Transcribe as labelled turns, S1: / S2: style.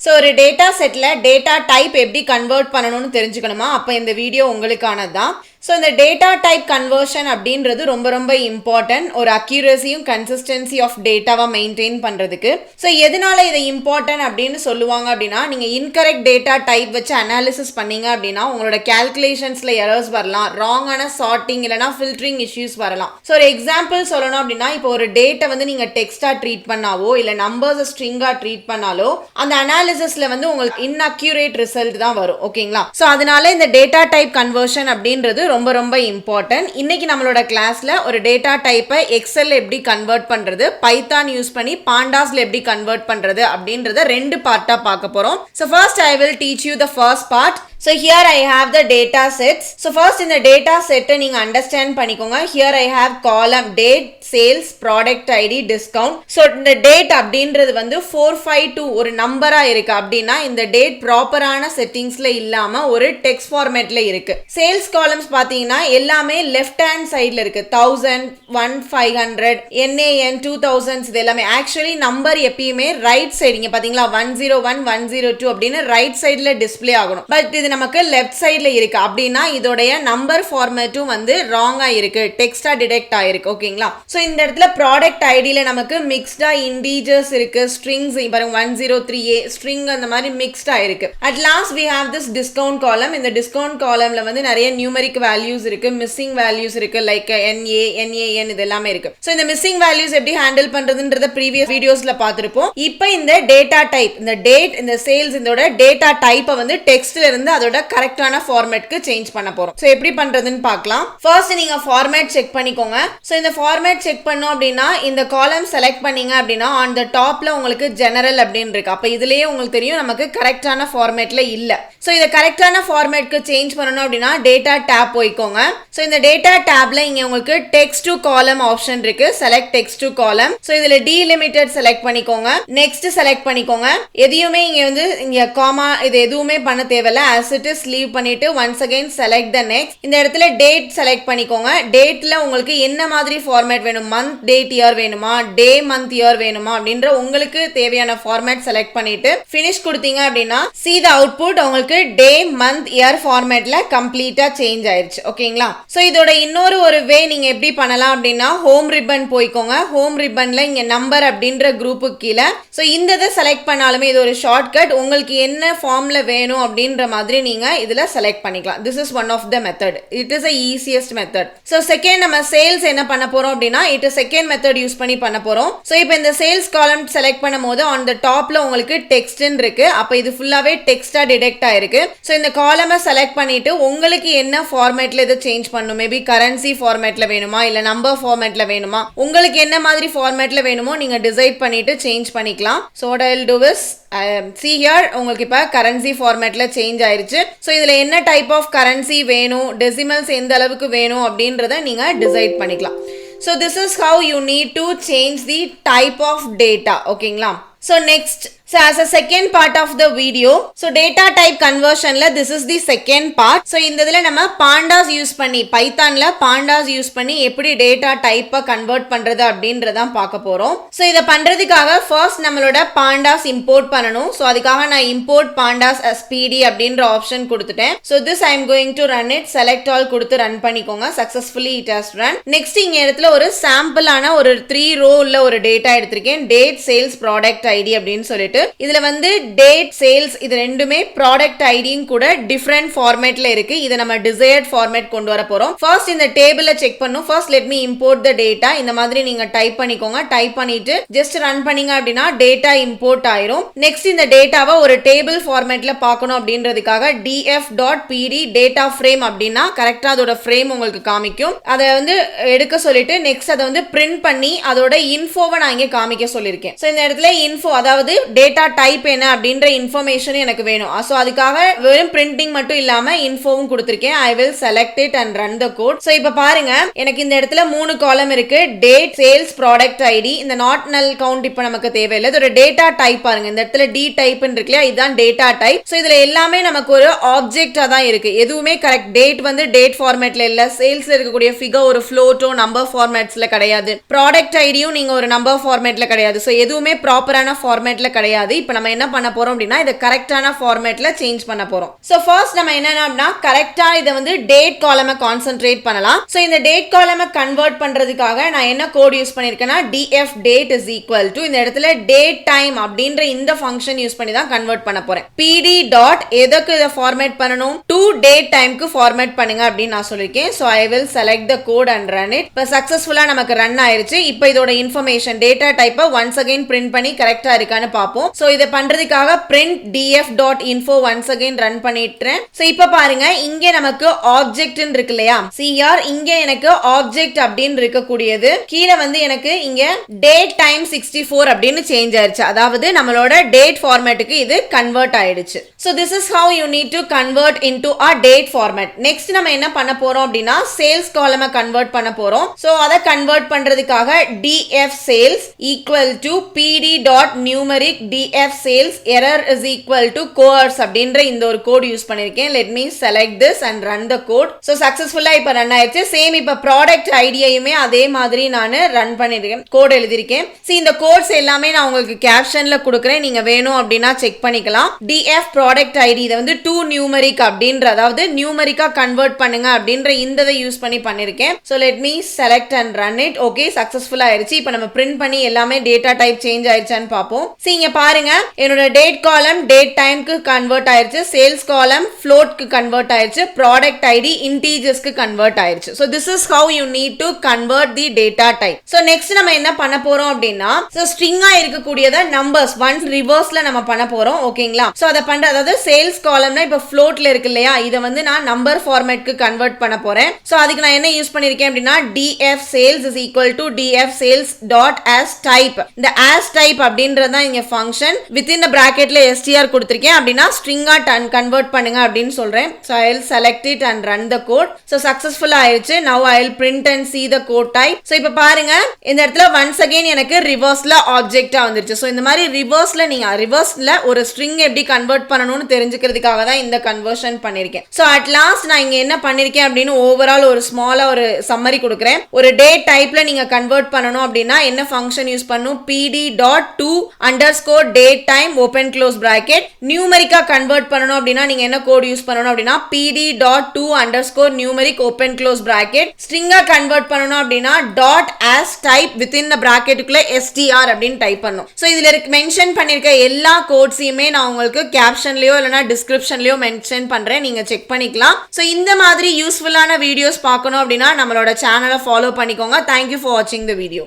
S1: So ஒரு data settle data type எப்படி convert பண்ணணும்னு தெரிஞ்சுக்கணுமா? அப்போ இந்த வீடியோ உங்களுக்கானது தான். ஸோ இந்த டேட்டா டைப் கன்வர்ஷன் அப்படின்றது ரொம்ப ரொம்ப இம்பார்ட்டன்ட், ஒரு அக்யூரஸியும் கன்சிஸ்டன்சி ஆஃப் டேட்டாவை மெயின்டைன் பண்ணுறதுக்கு. ஸோ எதனால இதை இம்பார்ட்டன்ட் அப்படின்னு சொல்லுவாங்க அப்படின்னா, நீங்கள் இன்கரெக்ட் டேட்டா டைப் வச்சு அனாலிசிஸ் பண்ணீங்க அப்படின்னா உங்களோட கேல்குலேஷன்ஸில் எரர்ஸ் வரலாம், ராங்கான சார்ட்டிங் இல்லைனா ஃபில்டரிங் இஷ்யூஸ் வரலாம். ஸோ ஒரு எக்ஸாம்பிள் சொல்லணும் அப்படின்னா, இப்போ ஒரு டேட்டை வந்து நீங்கள் டெக்ஸ்டாக ட்ரீட் பண்ணாவோ இல்லை நம்பர்ஸை ஸ்ட்ரிங்காக ட்ரீட் பண்ணாலோ அந்த அனாலிசிஸ்ல வந்து உங்களுக்கு இன்அக்யூரேட் ரிசல்ட் தான் வரும். ஓகேங்களா? ஸோ அதனால இந்த டேட்டா டைப் கன்வர்ஷன் அப்படின்றது ரொம்ப ரொம்ப இம்பார்ட்டன்ட். இன்னைக்கு நம்மளோட கிளாஸ்ல ஒரு டேட்டா டைப்பை எக்ஸல் எப்படி கன்வெர்ட் பண்றது, பைத்தான் யூஸ் பண்ணி பாண்டாஸ்ல எப்படி கன்வெர்ட் பண்றது அப்படின்றத ரெண்டு பார்ட்டா பார்க்க போறோம். So first I will teach you the first part. So here I have the data sets. So first in the data set நீங்க understand பண்ணிக்கோங்க. Here I have column date, sales, product ID, discount. So இந்த date அப்படின்றது வந்து 452 ஒரு நம்பரா இருக்கு அப்படின்னா இந்த date ப்ராப்பரான செட்டிங்ஸ்ல இல்லாம ஒரு டெக்ஸ்ட் ஃபார்மேட்ல இருக்கு. சேல்ஸ் காலம்ஸ் பாத்தீங்கன்னா எல்லாமே லெஃப்ட் ஹேண்ட் சைட்ல இருக்கு. 1000, 1500, NAN 2000 இது எல்லாமே ஆக்சுவலி நம்பர் எப்பயுமே ரைட் சைடு இங்க பாத்தீங்களா 101, 102 அப்படின்னு ரைட் சைடுல டிஸ்ப்ளே ஆகணும். பட் இது நமக்கு லெஃப்ட் சைடுல இருக்கு அப்படின்னா இதோடைய நம்பர் ஃபார்மேட்டும் வந்து ராங்கா இருக்கு, டெக்ஸ்டா டிடெக்ட் ஆயிருக்கு. ஓகேங்களா? சோ இந்த இடத்துல ப்ராடக்ட் ஐடியில நமக்கு மிக்ஸ்டா இண்டீஜர்ஸ் இருக்கு, ஸ்ட்ரிங்ஸ் பாருங்க 103A ஸ்ட்ரிங் அந்த மாதிரி மிக்ஸ்டா இருக்கு. At last we have this discount column. இந்த டிஸ்கவுண்ட் காலம்ல வந்து நிறைய நியூமெரிக் வேல்யூஸ் இருக்கு, மிஸ்ஸிங் வேல்யூஸ் இருக்கு, லைக் NA, NAN இது எல்லாமே இருக்கு. சோ இந்த மிஸ்ஸிங் வேல்யூஸ் எப்படி ஹேண்டில் பண்றதுன்றத ப்ரீவியஸ் வீடியோஸ்ல பார்த்திருப்போம். இப்போ இந்த டேட்டா டைப், இந்த டேட், இந்த சேல்ஸ், இதோட டேட்டா டைப்பை வந்து டெக்ஸ்ட்ல இருந்து அதோட கரெக்டான ஃபார்மேட்க்கு சேஞ்ச் பண்ண போறோம். சோ எப்படி பண்றதுன்னு பார்க்கலாம். ஃபர்ஸ்ட் நீங்க ஃபார்மேட் செக் பண்ணிக்கோங்க. சோ இந்த ஃபார்மேட் செக் பண்ணோம் அப்படின்னா இந்த காலம் செலக்ட் பண்ணீங்க அப்படின்னா ஆன் த டாப்ல உங்களுக்கு ஜெனரல் அப்படின்னு இருக்கு. அப்ப இதுலயே உங்களுக்கு தெரியும் நமக்கு கரெக்டான ஃபார்மேட்ல இல்ல. சோ இத கரெக்டான ஃபார்மேட்க்கு சேஞ்ச் பண்ணனும் அப்படின்னா டேட்டா டாப் போய்க்கோங்க. சோ இந்த டேட்டா டாப்ல இங்க உங்களுக்கு டெக்ஸ்ட் டு காலம் ஆப்ஷன் இருக்கு. செலக்ட் டெக்ஸ்ட் டு காலம். சோ இதுல டீலிமிட்டட் செலக்ட் பண்ணிக்கோங்க. நெக்ஸ்ட் செலக்ட் பண்ணிக்கோங்க. எதையுமே இங்க வந்து இங்க காமா இது எதுவுமே பண்ண தேவையில்ல. as it is leave பண்ணிட்டு once again select the next. இந்த இடத்துல date select பண்ணிக்கோங்க. dateல உங்களுக்கு என்ன மாதிரி ஃபார்மேட் வேணும், month date year வேணுமா, day month year வேணுமா அப்படின்ற உங்களுக்கு தேவையான ஃபார்மேட் செலக்ட் பண்ணிட்டு finish கொடுத்தீங்க அப்படின்னா see the output உங்களுக்கு day month year ஃபார்மேட்ல கம்ப்ளீட்டா சேஞ்ச் ஆயிருச்சு. ஓகேங்களா? சோ இதோட இன்னொரு ஒரு வே நீங்க எப்படி பண்ணலாம் அப்படின்னா ஹோம் ரிப்பன் போய்க்கோங்க. ஹோம் ரிப்பன்ல இங்க நம்பர் அப்படின்ற குரூப்புக்கு கீழே சோ இந்த இதை செலக்ட் பண்ணாலுமே இது ஒரு ஷார்ட்கட், உங்களுக்கு என்ன ஃபார்ம்ல வேணும் அப்படின்ற மாதிரி நீங்க இதுல செலக்ட் பண்ணிக்கலாம். this is one of the method. it is the easiest method. so second நம்ம சேல்ஸ் என்ன பண்ண போறோம் அப்படின்னா it is second method use பண்ணி பண்ண போறோம். so இப்போ இந்த சேல்ஸ் காலம் செலக்ட் பண்ணும்போது on the topல உங்களுக்கு டெக்ஸ்ட் இருக்கு. அப்ப இது ஃபுல்லாவே டெக்ஸ்டா டிடெக்ட் ஆயிருக்கு. so இந்த காலமை செலக்ட் பண்ணிட்டு உங்களுக்கு என்ன ஃபார்மேட்ல இதை சேஞ்ச் பண்ணணும், மேபி கரன்சி ஃபார்மேட்ல வேணுமா இல்ல நம்பர் ஃபார்மேட்ல வேணுமா, உங்களுக்கு என்ன மாதிரி ஃபார்மேட்ல வேணுமோ நீங்க டிசைட் பண்ணிட்டு சேஞ்ச் பண்ணிக்கலாம். so what I will do is see here உங்களுக்கு இப்ப கரன்சி ஃபார்மேட்ல சேஞ்ச் ஆயிருச்சு. சோ இதுல என்ன டைப் ஆஃப் கரன்சி வேணும், டெசிமல்ஸ் எந்த அளவுக்கு வேணும் அப்படின்றத நீங்க டிசைட் பண்ணிக்கலாம். So this is how you need to change the type of data. ஓகேங்களா? So next, so as a second part of the video, so data type conversion la this is the second part. So இந்த இதுல நம்ம pandas use பண்ணி பைத்தான்ல pandas use பண்ணி எப்படி data டைப்பை convert பண்றது அப்படின்றத பார்க்க போறோம். சோ இத பண்றதுக்காக first நம்மளோட pandas import பண்ணனும். சோ அதுக்காக நான் import pandas as pd அப்படின்ற ஆப்ஷன் கொடுத்துட்டேன். So this I am going to run it. select all கொடுத்து ரன் பண்ணிக்கோங்க. successfully it has run. next இங்க இடத்துல ஒரு சாம்பிள் ஆன ஒரு 3 row உள்ள ஒரு data எடுத்துர்க்கேன். date, sales, product ID அப்படின்னு சொல்லிட்டு இதுல வந்து டேட், சேல்ஸ் இது ரெண்டுமே ப்ராடக்ட் ஐடியும் கூட டிஃபரண்ட் ஃபார்மேட்ல இருக்கு. இதை நம்ம டிசையர்ட் ஃபார்மேட் கொண்டு வர போறோம். ஃபர்ஸ்ட் இந்த டேபிள செக் பண்ணும். First let me import the data. இந்த மாதிரி நீங்க டைப் பண்ணிக்கோங்க. டைப் பண்ணிட்டு ஜஸ்ட் ரன் பண்ணீங்க அப்படின்னா டேட்டா இம்போர்ட் ஆயிரும். நெக்ஸ்ட் இந்த டேட்டாவை ஒரு டேபிள் ஃபார்மேட்ல பார்க்கணும் அப்படின்றதுக்காக df.pd டேட்டா ஃப்ரேம் அப்படின்னா கரெக்டா அதோட ஃப்ரேம் உங்களுக்கு காமிக்கும். அதை வந்து எடுக்க சொல்லிட்டு நெக்ஸ்ட் அதை வந்து பிரிண்ட் பண்ணி அதோட இன்ஃபோவை நான் இங்க காமிக்க சொல்லியிருக்கேன். சோ இந்த இடத்துல இன்ஃபோ அதாவது டேட்டா டைப் என்ன அப்படின்ற இன்ஃபர்மேஷன் எனக்கு வேணும். சோ அதுக்காக வெறும் பிரிண்டிங் மட்டும் இல்லாம இன்ஃபோவும் கொடுத்திருக்கேன். I will select it and run the code. So இப்போ பாருங்க எனக்கு இந்த இடத்துல 3 காலம் இருக்கு. Date, sales, product ID. இந்த நாட் நல் கவுண்ட் இப்போ நமக்கு தேவையில்லை. இது ஒரு டேட்டா டைப் பாருங்க. இந்த இடத்துல டி டைப்னு இருக்குல்ல, இதுதான் டேட்டா டைப். சோ இதுல எல்லாமே நமக்கு ஒரு ஆப்ஜெக்டா தான் இருக்கு. எதுவுமே கரெக்ட் டேட் வந்து டேட் ஃபார்மேட்ல இல்ல, சேல்ஸ்ல இருக்கக்கூடிய ஃபிகர் ஒரு ஃப்ளோட்டோ நம்பர் ஃபார்மேட்ஸ்ல கிடையாது, ப்ராடக்ட் ஐடியும் நீங்க ஒரு நம்பர் ஃபார்மேட்ல கிடையாது. சோ எதுவுமே ப்ராப்பரான ஃபார்மேட்ல கிடையாது. கிடையாது. இப்போ நம்ம என்ன பண்ண போறோம் அப்படின்னா இதை கரெக்டான ஃபார்மேட்ல சேஞ்ச் பண்ண போறோம். ஸோ ஃபர்ஸ்ட் நம்ம என்னன்னா கரெக்டா இதை வந்து டேட் காலமை கான்சென்ட்ரேட் பண்ணலாம். ஸோ இந்த டேட் காலமை கன்வெர்ட் பண்றதுக்காக நான் என்ன கோட் யூஸ் பண்ணிருக்கேன்னா df date is equal to இந்த இடத்துல date time அப்படின்ற இந்த ஃபங்க்ஷன் யூஸ் பண்ணி தான் கன்வெர்ட் பண்ண போறேன். pd டாட் எதுக்கு இதை ஃபார்மேட் பண்ணணும் to date timeக்கு ஃபார்மேட் பண்ணுங்க அப்படின்னு நான் சொல்லிருக்கேன். So I will select the code and run it. இப்போ சக்சஸ்ஃபுல்லா நமக்கு ரன் ஆயிருச்சு. இப்போ இதோட இன்ஃபர்மேஷன் டேட்டா டைப்பை ஒன்ஸ் அகைன் பிரிண்ட் பண்ணி கரெக்டா இருக்கான்னு பார்ப்போம். ஸோ இதை பண்றதுக்காக print df dot info once again run பண்ணிட்டுறேன். ஸோ இப்போ பாருங்க இங்க நமக்கு ஆப்ஜெக்ட் இருக்கு இல்லையா, சிஆர் இங்க எனக்கு ஆப்ஜெக்ட் அப்படின்னு இருக்கக்கூடியது கீழே வந்து எனக்கு இங்க டேட் டைம் 64 அப்படின்னு சேஞ்ச் ஆயிருச்சு. அதாவது நம்மளோட டேட் ஃபார்மேட்டுக்கு இது கன்வெர்ட் ஆயிடுச்சு. So this is how you need to convert into a date format. Next நம்ம என்ன பண்ண போறோம் அப்படின்னா சேல்ஸ் காலமை கன்வெர்ட் பண்ண போறோம். So அதை கன்வெர்ட் பண்றதுக்காக df sales equal to pd dot numeric df sales error is equal to coerce அப்படின்ற இந்த ஒரு கோட் யூஸ் பண்ணிருக்கேன். Let me select this and run the code. So successfully இப்ப ரன் ஆயிடுச்சு. சேம் இப்ப ப்ராடக்ட் ஐடியையுமே அதே மாதிரி நான் ரன் பண்ணிருக்கேன், கோட் எழுதிருக்கேன். See இந்த கோட்ஸ் எல்லாமே நான் உங்களுக்கு கேப்ஷன்ல கொடுக்குறேன், நீங்க வேணும் அப்படின்னா செக் பண்ணிக்கலாம். df product id இதை வந்து to numeric அப்படின்ற அதாவது நியூமரிக்கா கன்வெர்ட் பண்ணுங்க அப்படின்ற இந்த யூஸ் பண்ணி பண்ணிருக்கேன். So let me select and run it. Okay, சக்சஸ்ஃபுல்லா ஆயிருச்சு. இப்போ நம்ம பிரிண்ட் பண்ணி எல்லாமே டேட்டா டைப் சேஞ்ச் ஆயிருச்சான்னு பார்ப்போம். See இங்க பாருங்க என்னோட டேட் காலம் டேட் டைம்க்கு கன்வெர்ட் ஆயிருச்சு, சேல்ஸ் காலம் ஃப்ளோட்க்கு கன்வெர்ட் ஆயிருச்சு, ப்ராடக்ட் ஐடி இன்டீஜர்ஸ்க்கு கன்வெர்ட் ஆயிருச்சு. So this is how you need to convert the data type. So next நம்ம என்ன பண்ண போறோம் அப்படின்னா ஸ்ட்ரிங்கா இருக்கக்கூடியத நம்பர்ஸ் ஒன்ஸ் ரிவர்ஸ்ல நம்ம பண்ண போறோம். ஓகேங்களா? சோ அத பண்ற அதாவது சேல்ஸ் காலம்னா இப்ப ஃப்ளோட்ல இருக்கு இல்லையா, இத வந்து நான் நம்பர் ஃபார்மேட்க்கு கன்வெர்ட் பண்ண போறேன். சோ அதுக்கு நான் என்ன யூஸ் பண்ணிருக்கேன் அப்படின்னா df sales is equal to df sales dot as type. இந்த as type அப்படின்றது தான் இங்க ஃபங்க்ஷன். within the bracketல str கொடுத்திருக்கேன் அப்படின்னா ஸ்ட்ரிங்கா கன்வெர்ட் பண்ணுங்க அப்படின்னு சொல்றேன். So I will select it and run the code. So successful ஆயிருச்சு. Now I will print and see the code type. So இப்ப பாருங்க இந்த இடத்துல once again எனக்கு ரிவர்ஸ்ல ஆப்ஜெக்ட்டா வந்துருச்சு. சோ இந்த மாதிரி ரிவர்ஸ்ல நீங்க ரிவர்ஸ்ல ஒரு ஸ்ட்ரிங் எப்படி கன்வெர்ட் பண்ணணும்னு தெரிஞ்சுக்கிறதுக்காக தான் இந்த கன்வர்ஷன் பண்ணிருக்கேன். சோ அட் லாஸ்ட் நான் இங்க என்ன பண்ணிருக்கேன் அப்படின்னு ஓவரால் ஒரு ஸ்மாலா ஒரு சம்மரி கொடுக்குறேன். ஒரு டேட் டைப்ல நீங்க கன்வெர்ட் பண்ணணும் அப்படின்னா என்ன ஃபங்க்ஷன் யூஸ் பண்ணணும், pd dot to underscore date time open close bracket. நியூமரிக்கா கன்வெர்ட் பண்ணணும் அப்படின்னா நீங்க என்ன கோட் யூஸ் பண்ணணும் அப்படின்னா pd dot to underscore numeric open close bracket. ஸ்ட்ரிங்கா கன்வெர்ட் பண்ணணும் அப்படின்னா dot as type within the bracketக்குள்ள str அப்படின்னு டைப் பண்ணணும். சோ இதுல மென்ஷன் பண்ணிருக்க எல்லா கோட்ஸையுமே நான் உங்களுக்கு கேப்ஷன்லயோ இல்லனா டிஸ்கிரிப்ஷன்லயோ மென்ஷன் பண்றேன், நீங்க செக் பண்ணிக்கலாம். சோ இந்த மாதிரி யூஸ்ஃபுல்லான வீடியோஸ் பார்க்கணும் அப்படின்னா நம்மளோட சேனலை ஃபாலோ பண்ணிக்கோங்க. Thank you for watching the video.